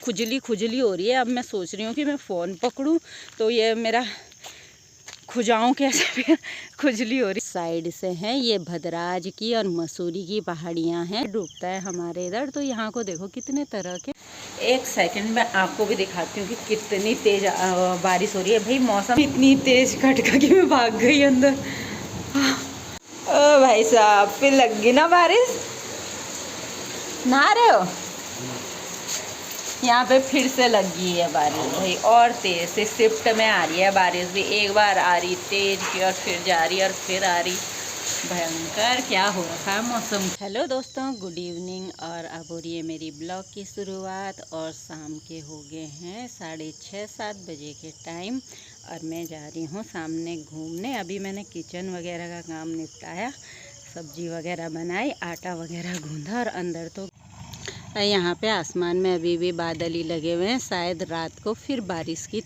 खुजली खुजली हो रही है। अब मैं सोच रही हूँ कि मैं फ़ोन पकड़ूँ तो ये मेरा खुजाऊँ कैसे भी खुजली हो रही। साइड से है ये भद्राज की और मसूरी की पहाड़ियाँ हैं। डूबता है हमारे इधर, तो यहाँ को देखो कितने तरह के। एक सेकंड में आपको भी दिखाती हूँ कि कितनी तेज बारिश हो रही है। भाई मौसम इतनी तेज खटका कि मैं भाग गई अंदर। ओ भाई साहब, फिर लग गई ना बारिश। नहा रहे हो? यहाँ पे फिर से लग गई है बारिश भाई, और तेज से शिफ्ट में आ रही है बारिश भी। एक बार आ रही तेज की और फिर जा रही और फिर आ रही। भयंकर क्या हो रखा है मौसम। हेलो दोस्तों, गुड इवनिंग। और अब हो रही है मेरी ब्लॉग की शुरुआत। और शाम के हो गए हैं 6:30-7 बजे के टाइम। और मैं जा रही हूँ सामने घूमने। अभी मैंने किचन वगैरह का काम निपटाया, सब्जी वगैरह बनाई, आटा वगैरह गूंधा। और अंदर तो यहाँ पे आसमान में अभी भी बादल ही लगे हुए हैं। शायद रात को फिर बारिश की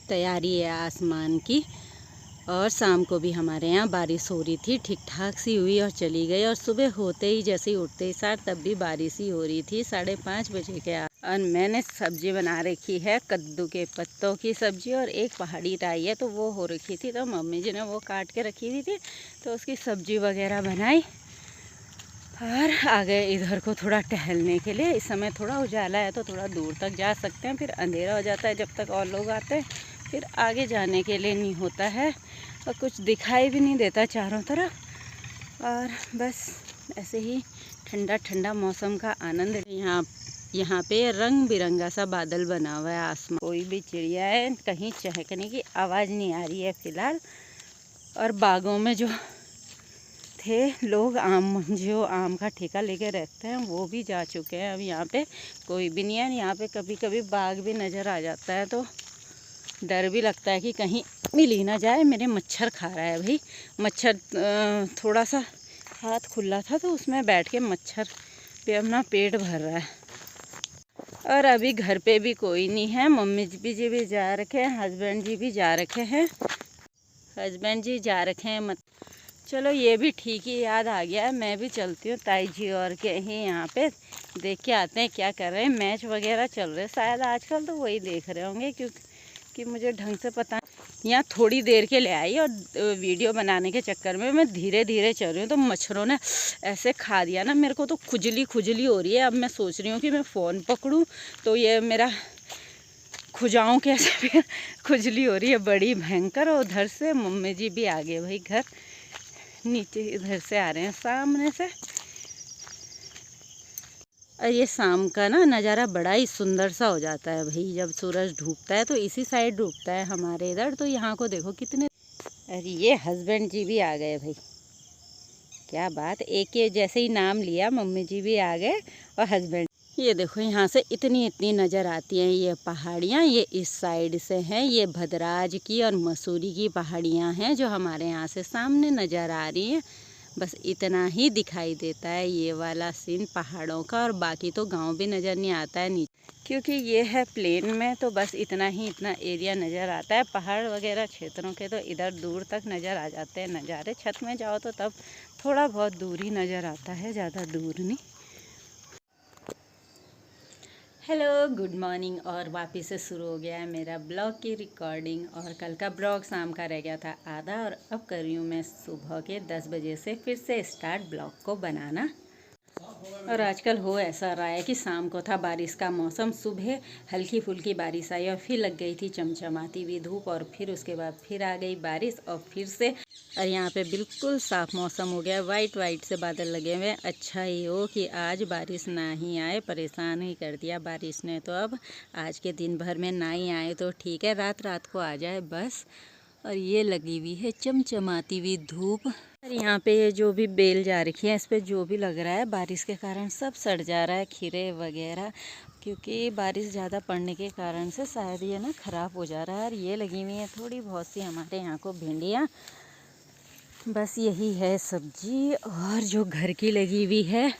तैयारी है आसमान की। और शाम को भी हमारे यहाँ बारिश हो रही थी, ठीक ठाक सी हुई और चली गई। और सुबह होते ही जैसे ही उठते ही साथ तब भी बारिश ही हो रही थी 5:30 बजे के। और मैंने सब्जी बना रखी है कद्दू के पत्तों की सब्जी, और एक पहाड़ी राई है तो वो हो रखी थी, तो मम्मी जी ने वो काट के रखी हुई थी, तो उसकी सब्जी वगैरह बनाई। और आ गए इधर को थोड़ा टहलने के लिए। इस समय थोड़ा उजाला है तो थोड़ा दूर तक जा सकते हैं, फिर अंधेरा हो जाता है जब तक और लोग आते हैं, फिर आगे जाने के लिए नहीं होता है और कुछ दिखाई भी नहीं देता चारों तरफ। और बस ऐसे ही ठंडा ठंडा मौसम का आनंद। यहाँ पे रंग बिरंगा सा बादल बना हुआ है आसमान। कोई भी चिड़िया है, कहीं चहकने की आवाज़ नहीं आ रही है फ़िलहाल। और बागों में जो थे लोग, जो आम का ठेका लेके रहते हैं, वो भी जा चुके हैं। अब यहाँ पे कोई भी नहीं है। यहाँ पे कभी कभी बाघ भी नज़र आ जाता है तो डर भी लगता है कि कहीं मिल ही ना जाए। मेरे मच्छर खा रहा है भाई। मच्छर थोड़ा सा हाथ खुला था तो उसमें बैठ के मच्छर पे अपना पेट भर रहा है। और अभी घर पे भी कोई नहीं है। मम्मी जी भी जा रखे हैं, हस्बैंड जी भी जा रखे हैं। हस्बैंड जी जा रखे हैं चलो ये भी ठीक ही याद आ गया। मैं भी चलती हूँ ताई जी और के ही यहाँ पे देख के आते हैं क्या कर रहे हैं। मैच वगैरह चल रहे हैं शायद आजकल, तो वही देख रहे होंगे क्योंकि मुझे ढंग से पता। यहाँ थोड़ी देर के ले आई और वीडियो बनाने के चक्कर में मैं धीरे धीरे चल रही हूँ, तो मच्छरों ने ऐसे खा दिया ना मेरे को, तो खुजली खुजली हो रही है। अब मैं सोच रही हूँ कि मैं फ़ोन पकड़ूँ तो ये मेरा खुजाऊँ कैसे भी खुजली हो रही है बड़ी भयंकर। और उधर से मम्मी जी भी आ गए भाई घर, नीचे इधर से आ रहे हैं सामने से। और ये शाम का ना नज़ारा बड़ा ही सुंदर सा हो जाता है भाई, जब सूरज डूबता है तो इसी साइड डूबता है हमारे इधर। तो यहाँ को देखो कितने। अरे ये हस्बैंड जी भी आ गए भाई, क्या बात। एक के जैसे ही नाम लिया मम्मी जी भी आ गए और हस्बैंड। ये देखो यहाँ से इतनी नज़र आती हैं ये पहाड़ियाँ। ये इस साइड से हैं, ये भद्राज की और मसूरी की पहाड़ियाँ हैं जो हमारे यहाँ से सामने नज़र आ रही हैं। बस इतना ही दिखाई देता है ये वाला सीन पहाड़ों का, और बाकी तो गांव भी नज़र नहीं आता है नीचे, क्योंकि ये है प्लेन में। तो बस इतना एरिया नज़र आता है। पहाड़ वगैरह क्षेत्रों के तो इधर दूर तक नज़र आ जाते हैं नज़ारे। छत में जाओ तो तब थोड़ा बहुत दूर ही नज़र आता है, ज़्यादा दूर नहीं। Hello, good morning. और वापस से शुरू हो गया है मेरा ब्लॉग की रिकॉर्डिंग। और कल का ब्लॉग शाम का रह गया था आधा, और अब कर रही हूँ मैं सुबह के 10 बजे से फिर से स्टार्ट ब्लॉग को बनाना। और आजकल हो ऐसा रहा है कि शाम को था बारिश का मौसम, सुबह हल्की फुल्की बारिश आई और फिर लग गई थी चमचमाती हुई धूप, और फिर उसके बाद फिर आ गई बारिश और फिर से। और यहाँ पे बिल्कुल साफ मौसम हो गया, वाइट वाइट से बादल लगे हुए हैं। अच्छा ही हो कि आज बारिश ना ही आए, परेशान ही कर दिया बारिश ने। तो अब आज के दिन भर में ना ही आए तो ठीक है, रात रात को आ जाए बस। और ये लगी हुई है चमचमाती हुई धूप। और यहाँ पे ये जो भी बेल जा रखी है, इस पे जो भी लग रहा है बारिश के कारण सब सड़ जा रहा है, खीरे वगैरह, क्योंकि बारिश ज़्यादा पड़ने के कारण से शायद ये ना ख़राब हो जा रहा है। और ये लगी हुई है थोड़ी बहुत सी हमारे यहाँ को भिंडियाँ, बस यही है सब्जी और जो घर की लगी हुई है।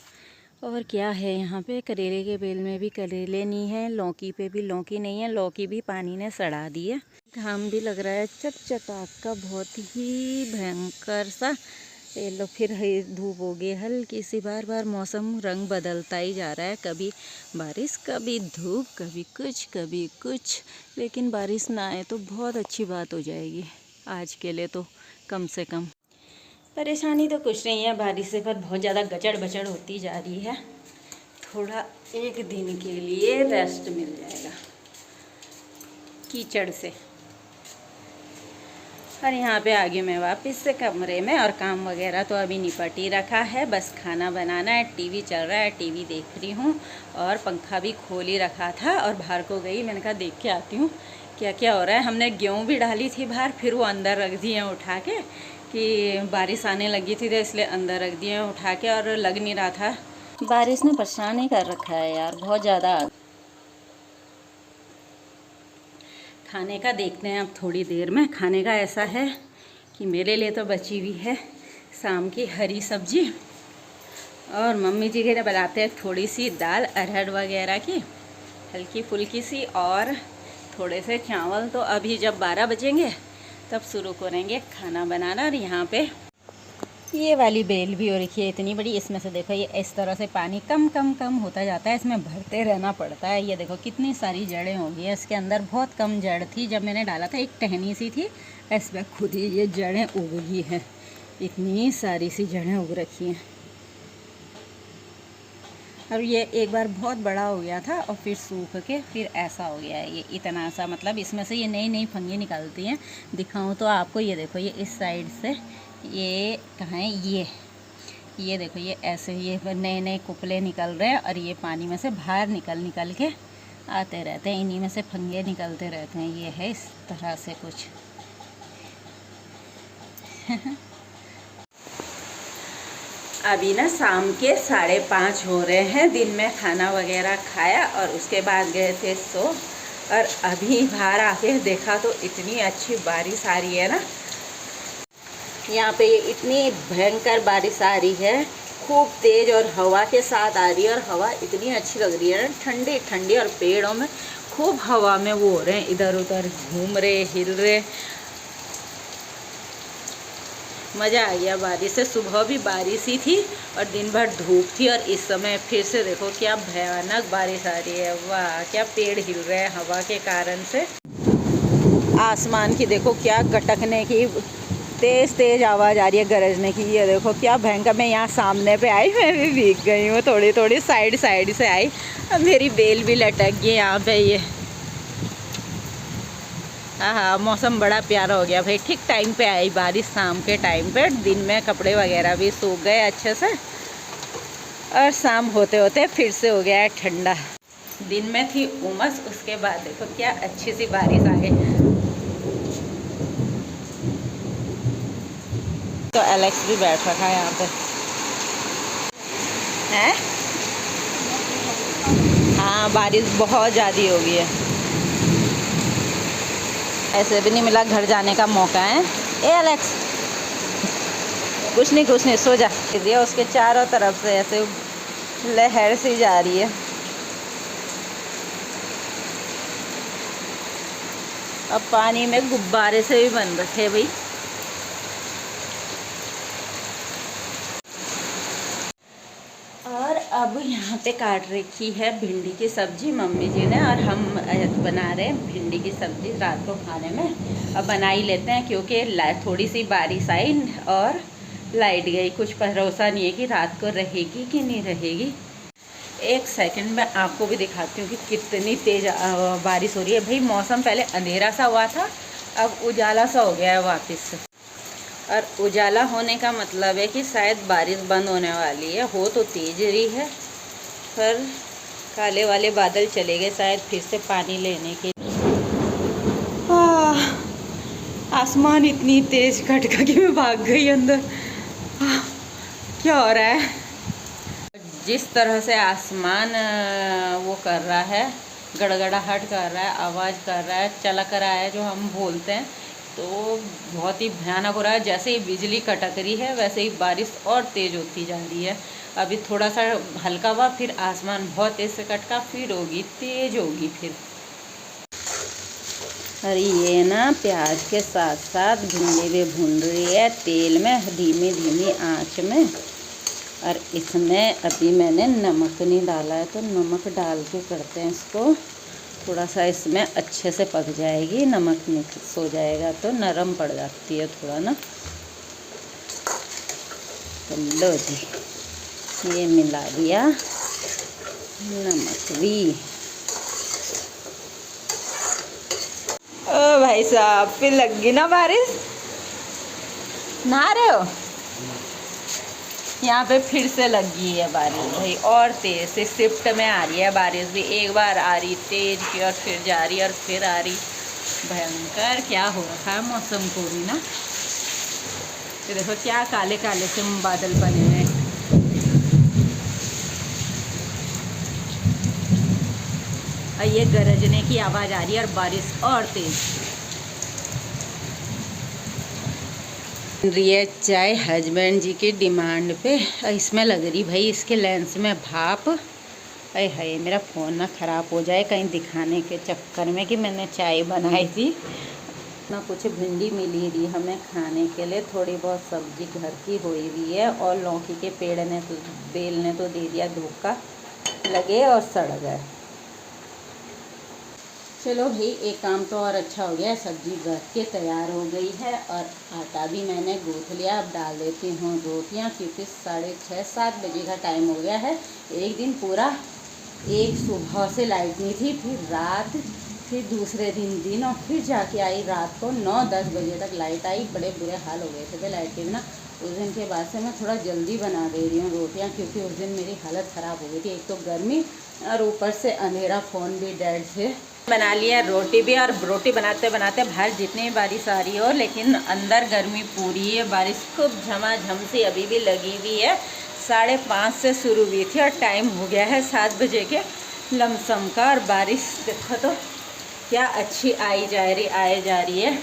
और क्या है यहाँ पे, करेले के बेल में भी करेले नहीं है, लौकी पे भी लौकी नहीं है, लौकी भी पानी ने सड़ा दी है। घाम भी लग रहा है चटचटा का, बहुत ही भयंकर सा ये लो फिर धूप हो गई हल्की सी। बार बार मौसम रंग बदलता ही जा रहा है, कभी बारिश कभी धूप, कभी कुछ। लेकिन बारिश ना आए तो बहुत अच्छी बात हो जाएगी आज के लिए तो, कम से कम। परेशानी तो कुछ नहीं है बारिश से, पर बहुत ज़्यादा गचड़ बचड़ होती जा रही है। थोड़ा एक दिन के लिए रेस्ट मिल जाएगा कीचड़ से। और यहाँ पे आ गई मैं वापस से कमरे में, और काम वगैरह तो अभी निपट ही रखा है, बस खाना बनाना है। टीवी चल रहा है, टीवी देख रही हूँ, और पंखा भी खोल ही रखा था और बाहर को गई। मैंने कहा देख के आती हूँ क्या क्या हो रहा है। हमने गेहूँ भी डाली थी बाहर, फिर वो अंदर रख दिए उठा के, कि बारिश आने लगी थी तो इसलिए अंदर रख दिए उठा के, और लग नहीं रहा था। बारिश ने परेशान ही कर रखा है यार बहुत ज़्यादा। खाने का देखते हैं अब थोड़ी देर में। खाने का ऐसा है कि मेरे लिए तो बची हुई है शाम की हरी सब्जी, और मम्मी जी के लिए बनाते हैं थोड़ी सी दाल अरहर वगैरह की, हल्की फुल्की सी, और थोड़े से चावल। तो अभी जब 12 बजेंगे तब शुरू करेंगे खाना बनाना। और यहाँ पे ये वाली बेल भी हो रखी है इतनी बड़ी, इसमें से देखो ये इस तरह से पानी कम होता जाता है, इसमें भरते रहना पड़ता है। ये देखो कितनी सारी जड़ें हो गई है इसके अंदर। बहुत कम जड़ थी जब मैंने डाला था, एक टहनी सी थी, इसमें खुद ही ये जड़ें उग गई हैं। इतनी सारी सी जड़ें उग रखी हैं। और ये एक बार बहुत बड़ा हो गया था और फिर सूख के फिर ऐसा हो गया है। ये इतना सा, मतलब इसमें से ये नई फंगी निकलती हैं। दिखाऊं तो आपको, ये देखो ये इस साइड से, ये कहाँ है, ये देखो ये ऐसे ये नए कुपले निकल रहे हैं, और ये पानी में से बाहर निकल के आते रहते हैं। इन्हीं में से फंगे निकलते रहते हैं। ये है इस तरह से कुछ। अभी ना शाम के 5:30 हो रहे हैं। दिन में खाना वगैरह खाया और उसके बाद गए थे सो, और अभी बाहर आके देखा तो इतनी अच्छी बारिश आ रही है ना। यहाँ पे इतनी भयंकर बारिश आ रही है, खूब तेज़, और हवा के साथ आ रही है। और हवा इतनी अच्छी लग रही है ना, ठंडी ठंडी, और पेड़ों में खूब हवा में वो हो रहे हैं, इधर उधर घूम रहे, हिल रहे। मज़ा आ गया बारिश से। सुबह भी बारिश ही थी और दिन भर धूप थी, और इस समय फिर से देखो क्या भयानक बारिश आ रही है। वाह, क्या पेड़ हिल रहे हैं हवा के कारण से। आसमान की देखो क्या गटकने की तेज़ आवाज़ आ रही है, गरजने की। ये देखो क्या भयंकर। मैं यहाँ सामने पे आई, मैं भी भीग गई हूँ थोड़ी साइड से आई। अब मेरी बेल भी लटक गई यहाँ पे। ये हाँ, मौसम बड़ा प्यारा हो गया भाई। ठीक टाइम पे आई बारिश, शाम के टाइम पे। दिन में कपड़े वगैरह भी सूख गए अच्छे से, और शाम होते होते फिर से हो गया है ठंडा। दिन में थी उमस, उसके बाद देखो क्या अच्छी सी बारिश आ गई। तो एलेक्स भी बैठ रखा है यहाँ पे है। हाँ, बारिश बहुत ज़्यादा हो गई है। ऐसे भी नहीं मिला घर जाने का मौका है। ए एलेक्स, कुछ नहीं सो जा। उसके चारों तरफ से ऐसे लहर सी जा रही है। अब पानी में गुब्बारे से भी बन रखे भाई। और अब यहाँ पे काट रखी है भिंडी की सब्जी मम्मी जी ने, और हम बना रहे हैं भिंडी की सब्जी रात को खाने में। अब बना ही लेते हैं, क्योंकि थोड़ी सी बारिश आई और लाइट गई। कुछ भरोसा नहीं है कि रात को रहेगी कि नहीं रहेगी। एक सेकंड में आपको भी दिखाती हूँ कि कितनी तेज़ बारिश हो रही है भाई। मौसम पहले अंधेरा सा हुआ था, अब उजाला सा हो गया है वापस से। और उजाला होने का मतलब है कि शायद बारिश बंद होने वाली है। हो तो तेज रही है, पर काले वाले बादल चले गए शायद फिर से पानी लेने के। आसमान इतनी तेज खटका कि मैं भाग गई अंदर। क्या हो रहा है? जिस तरह से आसमान वो कर रहा है, गड़गड़ाहट कर रहा है, आवाज़ कर रहा है, चलक रहा है जो हम बोलते हैं, तो बहुत ही भयानक हो रहा है। जैसे ही बिजली कटक रही है वैसे ही बारिश और तेज़ होती जा रही है। अभी थोड़ा सा हल्का हुआ, फिर आसमान बहुत तेज़ से कटका, फिर होगी तेज़ होगी। फिर और ये ना प्याज के साथ साथ भिंडी भी भून रही है तेल में धीमी धीमी आंच में। और इसमें अभी मैंने नमक नहीं डाला है, तो नमक डाल के करते हैं इसको। थोड़ा सा इसमें अच्छे से पक जाएगी, नमक मिक्स हो जाएगा तो नरम पड़ जाती है थोड़ा ना। तो लो जी, ये मिला दिया नमक भी। ओ भाई साहब, फिर लग गई ना बारिश। नहा रहे हो? यहाँ पे फिर से लग गई है बारिश भाई, और तेज से शिफ्ट में आ रही है बारिश भी। एक बार आ रही तेज की और फिर जा रही और फिर आ रही। भयंकर क्या हो रखा है मौसम को भी ना। ये देखो क्या काले काले से बादल बने हैं। और ये गरजने की आवाज़ आ रही है और बारिश और तेज। रही है चाय हस्बैंड जी की डिमांड पे। इसमें लग रही भाई इसके लेंस में भाप। अरे हाय, मेरा फ़ोन ना ख़राब हो जाए कहीं दिखाने के चक्कर में कि मैंने चाय बनाई थी ना। कुछ भिंडी मिली रही हमें खाने के लिए, थोड़ी बहुत सब्जी घर की हुई हुई है। और लौकी के पेड़ ने तो बेल ने तो दे दिया धोखा, लगे और सड़ गए। चलो भाई, एक काम तो और अच्छा हो गया, सब्जी बन के तैयार हो गई है। और आटा भी मैंने गूँथ लिया। अब डाल देती हूँ रोटियाँ, क्योंकि 6:30-7 बजे का टाइम हो गया है। एक दिन पूरा, एक सुबह से लाइट नहीं थी, फिर रात, फिर दूसरे दिन और फिर जाके आई रात को 9-10 बजे तक लाइट आई। बड़े बुरे हाल हो गए थे लाइट के बिना। उस दिन के बाद से मैं थोड़ा जल्दी बना दे रही हूँ रोटियाँ, क्योंकि उस दिन मेरी हालत ख़राब हो गई थी। एक तो गर्मी और ऊपर से अंधेरा, फ़ोन भी डेड थे। बना लिया रोटी भी। और रोटी बनाते बनाते बाहर जितनी बारिश आ रही हो, लेकिन अंदर गर्मी पूरी है। बारिश खूब झमाझम सी अभी भी लगी हुई है। 5:30 से शुरू हुई थी और टाइम हो गया है 7 बजे के लमसम का। और बारिश देखो तो क्या अच्छी आए जा रही है,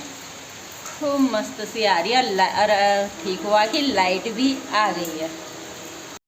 खूब मस्त सी आ रही है। और ठीक हुआ कि लाइट भी आ गई है।